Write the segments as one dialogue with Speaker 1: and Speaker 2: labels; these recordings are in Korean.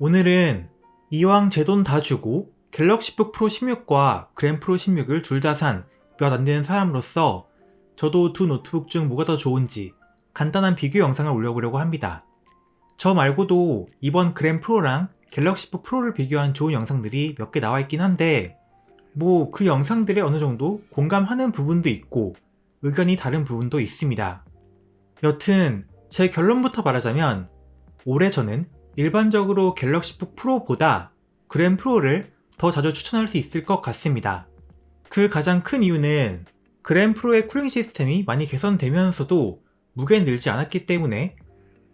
Speaker 1: 오늘은 이왕 제 돈 다 주고 갤럭시북 프로 16과 그램 프로 16을 둘 다 산 몇 안 되는 사람으로서 저도 두 노트북 중 뭐가 더 좋은지 간단한 비교 영상을 올려보려고 합니다. 저 말고도 이번 그램 프로랑 갤럭시북 프로를 비교한 좋은 영상들이 몇 개 나와 있긴 한데 그 영상들에 어느 정도 공감하는 부분도 있고 의견이 다른 부분도 있습니다. 여튼 제 결론부터 말하자면 올해 저는 일반적으로 갤럭시북 프로보다 그램 프로를 더 자주 추천할 수 있을 것 같습니다. 그 가장 큰 이유는 그램 프로의 쿨링 시스템이 많이 개선되면서도 무게는 늘지 않았기 때문에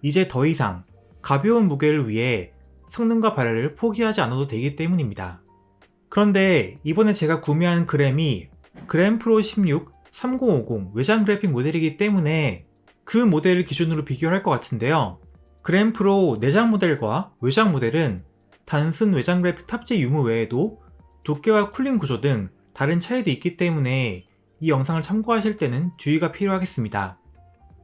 Speaker 1: 이제 더 이상 가벼운 무게를 위해 성능과 발열을 포기하지 않아도 되기 때문입니다. 그런데 이번에 제가 구매한 그램이 그램 프로 16 3050 외장 그래픽 모델이기 때문에 그 모델을 기준으로 비교를 할 것 같은데요. 그램 프로 내장 모델과 외장 모델은 단순 외장 그래픽 탑재 유무 외에도 두께와 쿨링 구조 등 다른 차이도 있기 때문에 이 영상을 참고하실 때는 주의가 필요하겠습니다.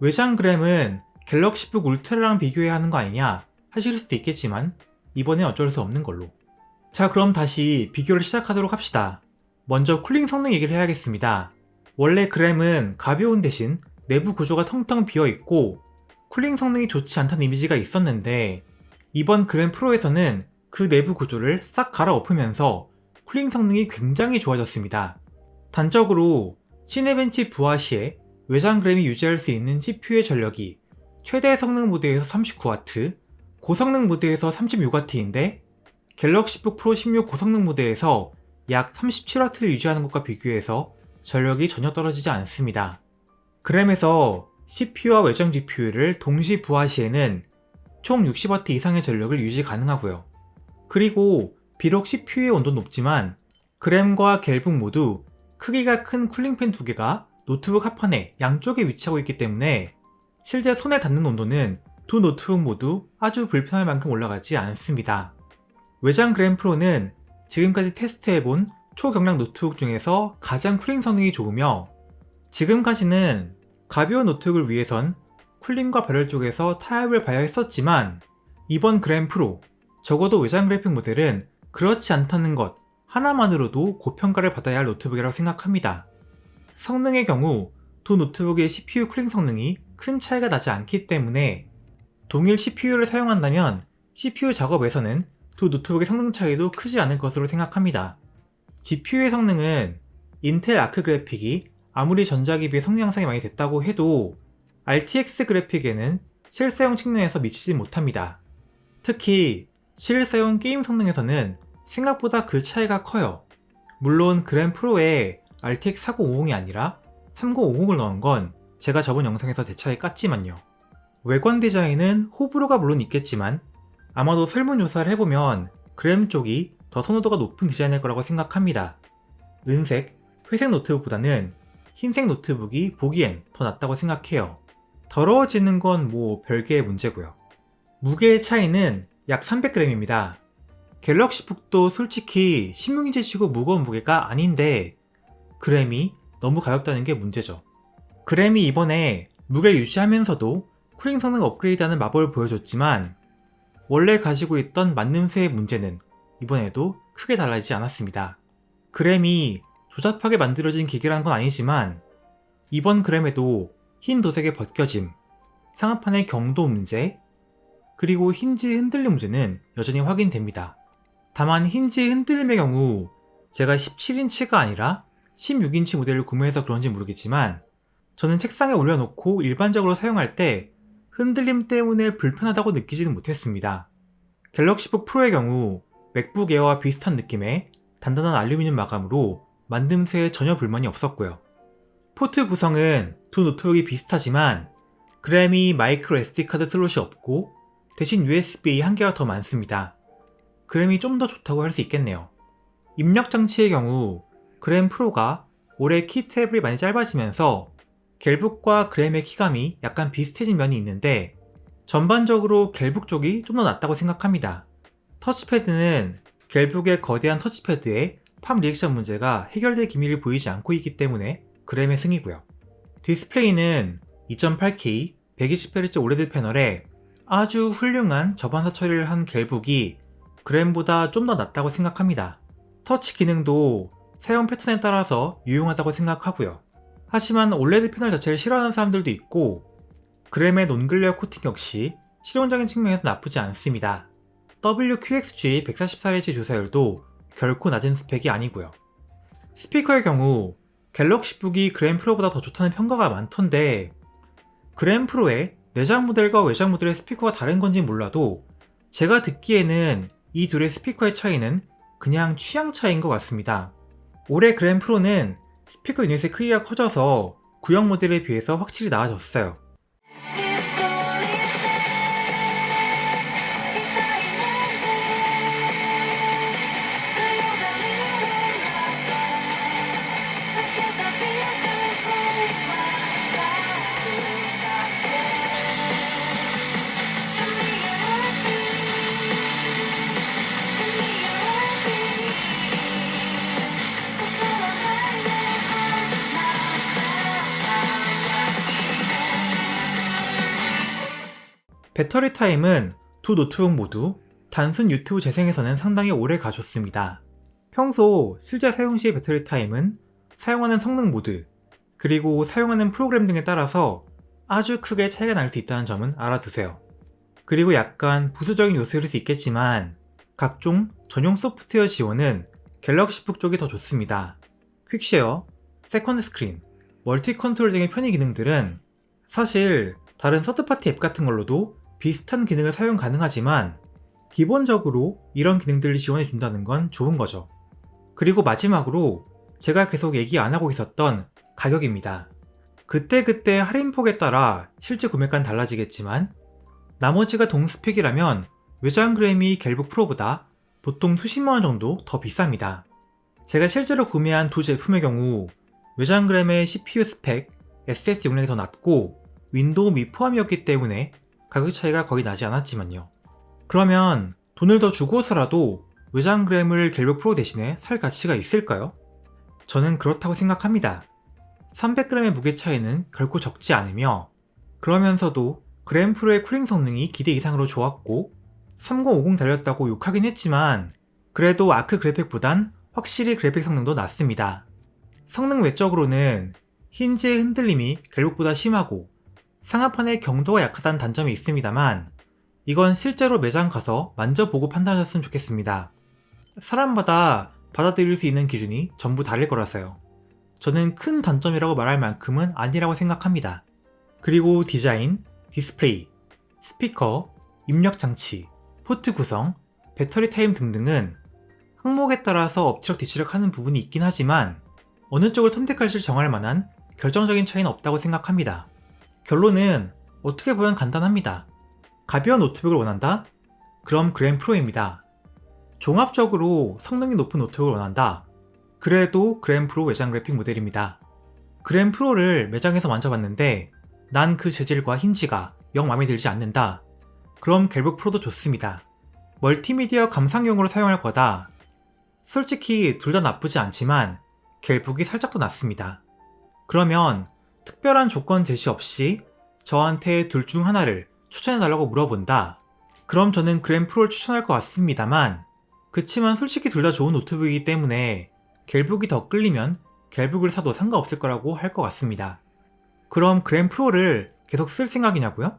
Speaker 1: 외장 그램은 갤럭시북 울트라랑 비교해야 하는 거 아니냐 하실 수도 있겠지만 이번엔 어쩔 수 없는 걸로. 자, 그럼 다시 비교를 시작하도록 합시다. 먼저 쿨링 성능 얘기를 해야겠습니다. 원래 그램은 가벼운 대신 내부 구조가 텅텅 비어있고 쿨링 성능이 좋지 않다는 이미지가 있었는데 이번 그램 프로에서는 그 내부 구조를 싹 갈아엎으면서 쿨링 성능이 굉장히 좋아졌습니다. 단적으로 시네벤치 부하 시에 외장 그램이 유지할 수 있는 CPU의 전력이 최대 성능 모드에서 39W, 고성능 모드에서 36W인데 갤럭시북 프로 16 고성능 모드에서 약 37W를 유지하는 것과 비교해서 전력이 전혀 떨어지지 않습니다. 그램에서 CPU와 외장 GPU를 동시 부하 시에는 총 60W 이상의 전력을 유지 가능하고요. 그리고 비록 CPU의 온도는 높지만 그램과 갤북 모두 크기가 큰 쿨링팬 두 개가 노트북 합판에 양쪽에 위치하고 있기 때문에 실제 손에 닿는 온도는 두 노트북 모두 아주 불편할 만큼 올라가지 않습니다. 외장 그램 프로는 지금까지 테스트해본 초경량 노트북 중에서 가장 쿨링 성능이 좋으며 지금까지는 가벼운 노트북을 위해선 쿨링과 발열 쪽에서 타협을 봐야 했었지만 이번 그램 프로, 적어도 외장 그래픽 모델은 그렇지 않다는 것 하나만으로도 고평가를 받아야 할 노트북이라고 생각합니다. 성능의 경우 두 노트북의 CPU 쿨링 성능이 큰 차이가 나지 않기 때문에 동일 CPU를 사용한다면 CPU 작업에서는 두 노트북의 성능 차이도 크지 않을 것으로 생각합니다. GPU의 성능은 인텔 아크 그래픽이 아무리 전작에 비해 성능 향상이 많이 됐다고 해도 RTX 그래픽에는 실사용 측면에서 미치지 못합니다. 특히 실사용 게임 성능에서는 생각보다 그 차이가 커요. 물론 그램 프로에 RTX 4050이 아니라 3050을 넣은 건 제가 저번 영상에서 대차게 깠지만요. 외관 디자인은 호불호가 물론 있겠지만 아마도 설문조사를 해보면 그램 쪽이 더 선호도가 높은 디자인일 거라고 생각합니다. 은색, 회색 노트북보다는 흰색 노트북이 보기엔 더 낫다고 생각해요. 더러워지는 건 별개의 문제고요. 무게의 차이는 약 300g입니다. 갤럭시북도 솔직히 16인치 치고 무거운 무게가 아닌데 그램이 너무 가볍다는 게 문제죠. 그램이 이번에 무게를 유지하면서도 쿨링 성능 업그레이드하는 마법을 보여줬지만 원래 가지고 있던 만듦새의 문제는 이번에도 크게 달라지지 않았습니다. 그램이 조잡하게 만들어진 기계라는 건 아니지만 이번 그램에도 흰 도색의 벗겨짐, 상하판의 경도 문제, 그리고 힌지 흔들림 문제는 여전히 확인됩니다. 다만 힌지 흔들림의 경우 제가 17인치가 아니라 16인치 모델을 구매해서 그런지 모르겠지만 저는 책상에 올려놓고 일반적으로 사용할 때 흔들림 때문에 불편하다고 느끼지는 못했습니다. 갤럭시북 프로의 경우 맥북 에어와 비슷한 느낌의 단단한 알루미늄 마감으로 만듦새에 전혀 불만이 없었고요. 포트 구성은 두 노트북이 비슷하지만 그램이 마이크로 SD카드 슬롯이 없고 대신 USB-A 한 개가 더 많습니다. 그램이 좀 더 좋다고 할 수 있겠네요. 입력 장치의 경우 그램 프로가 올해 키 트래블이 많이 짧아지면서 갤북과 그램의 키감이 약간 비슷해진 면이 있는데 전반적으로 갤북 쪽이 좀 더 낫다고 생각합니다. 터치패드는 갤북의 거대한 터치패드에 팝 리액션 문제가 해결될 기미를 보이지 않고 있기 때문에 그램의 승이고요. 디스플레이는 2.8K 120Hz OLED 패널에 아주 훌륭한 저반사 처리를 한 갤북이 그램보다 좀 더 낫다고 생각합니다. 터치 기능도 사용 패턴에 따라서 유용하다고 생각하고요. 하지만 올레드 패널 자체를 싫어하는 사람들도 있고 그램의 논글레어 코팅 역시 실용적인 측면에서 나쁘지 않습니다. WQXG 144Hz 조사율도 결코 낮은 스펙이 아니고요. 스피커의 경우 갤럭시북이 그램 프로보다 더 좋다는 평가가 많던데 그램 프로의 내장 모델과 외장 모델의 스피커가 다른 건지 몰라도 제가 듣기에는 이 둘의 스피커의 차이는 그냥 취향 차이인 것 같습니다. 올해 그램 프로는 스피커 유닛의 크기가 커져서 구형 모델에 비해서 확실히 나아졌어요. 배터리 타임은 두 노트북 모두 단순 유튜브 재생에서는 상당히 오래 가졌습니다. 평소 실제 사용 시의 배터리 타임은 사용하는 성능 모드, 그리고 사용하는 프로그램 등에 따라서 아주 크게 차이가 날 수 있다는 점은 알아두세요. 그리고 약간 부수적인 요소일 수 있겠지만 각종 전용 소프트웨어 지원은 갤럭시북 쪽이 더 좋습니다. 퀵쉐어, 세컨드 스크린, 멀티 컨트롤 등의 편의 기능들은 사실 다른 서드파티 앱 같은 걸로도 비슷한 기능을 사용 가능하지만 기본적으로 이런 기능들을 지원해 준다는 건 좋은 거죠. 그리고 마지막으로 제가 계속 얘기 안 하고 있었던 가격입니다. 그때그때 할인폭에 따라 실제 구매가는 달라지겠지만 나머지가 동스펙이라면 외장 그램이 갤북 프로보다 보통 수십만원 정도 더 비쌉니다. 제가 실제로 구매한 두 제품의 경우 외장 그램의 CPU 스펙, SS 용량이 더 낮고 윈도우 미포함이었기 때문에 가격 차이가 거의 나지 않았지만요. 그러면 돈을 더 주고서라도 외장 그램을 갤북 프로 대신에 살 가치가 있을까요? 저는 그렇다고 생각합니다. 300g의 무게 차이는 결코 적지 않으며 그러면서도 그램 프로의 쿨링 성능이 기대 이상으로 좋았고 3050 달렸다고 욕하긴 했지만 그래도 아크 그래픽보단 확실히 그래픽 성능도 낮습니다. 성능 외적으로는 힌지의 흔들림이 갤북보다 심하고 상하판의 경도가 약하다는 단점이 있습니다만 이건 실제로 매장 가서 만져보고 판단하셨으면 좋겠습니다. 사람마다 받아들일 수 있는 기준이 전부 다를 거라서요. 저는 큰 단점이라고 말할 만큼은 아니라고 생각합니다. 그리고 디자인, 디스플레이, 스피커, 입력 장치, 포트 구성, 배터리 타임 등등은 항목에 따라서 엎치락뒤치락 하는 부분이 있긴 하지만 어느 쪽을 선택할지 정할 만한 결정적인 차이는 없다고 생각합니다. 결론은 어떻게 보면 간단합니다. 가벼운 노트북을 원한다? 그럼 그램 프로입니다. 종합적으로 성능이 높은 노트북을 원한다? 그래도 그램 프로 외장 그래픽 모델입니다. 그램 프로를 매장에서 만져봤는데 난 그 재질과 힌지가 영 마음에 들지 않는다. 그럼 갤북 프로도 좋습니다. 멀티미디어 감상용으로 사용할 거다. 솔직히 둘 다 나쁘지 않지만 갤북이 살짝 더 낫습니다. 그러면 특별한 조건 제시 없이 저한테 둘 중 하나를 추천해달라고 물어본다. 그럼 저는 그램 프로를 추천할 것 같습니다만 그치만 솔직히 둘 다 좋은 노트북이기 때문에 갤북이 더 끌리면 갤북을 사도 상관없을 거라고 할 것 같습니다. 그럼 그램 프로를 계속 쓸 생각이냐고요?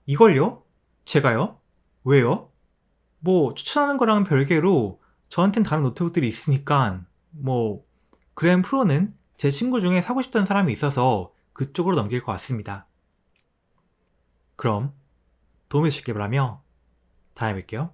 Speaker 1: 이걸요? 제가요? 왜요? 뭐 추천하는 거랑은 별개로 저한텐 다른 노트북들이 있으니까 그램 프로는 제 친구 중에 사고 싶다는 사람이 있어서 그쪽으로 넘길 것 같습니다. 그럼 도움이 되셨길 바라며 다음에 뵐게요.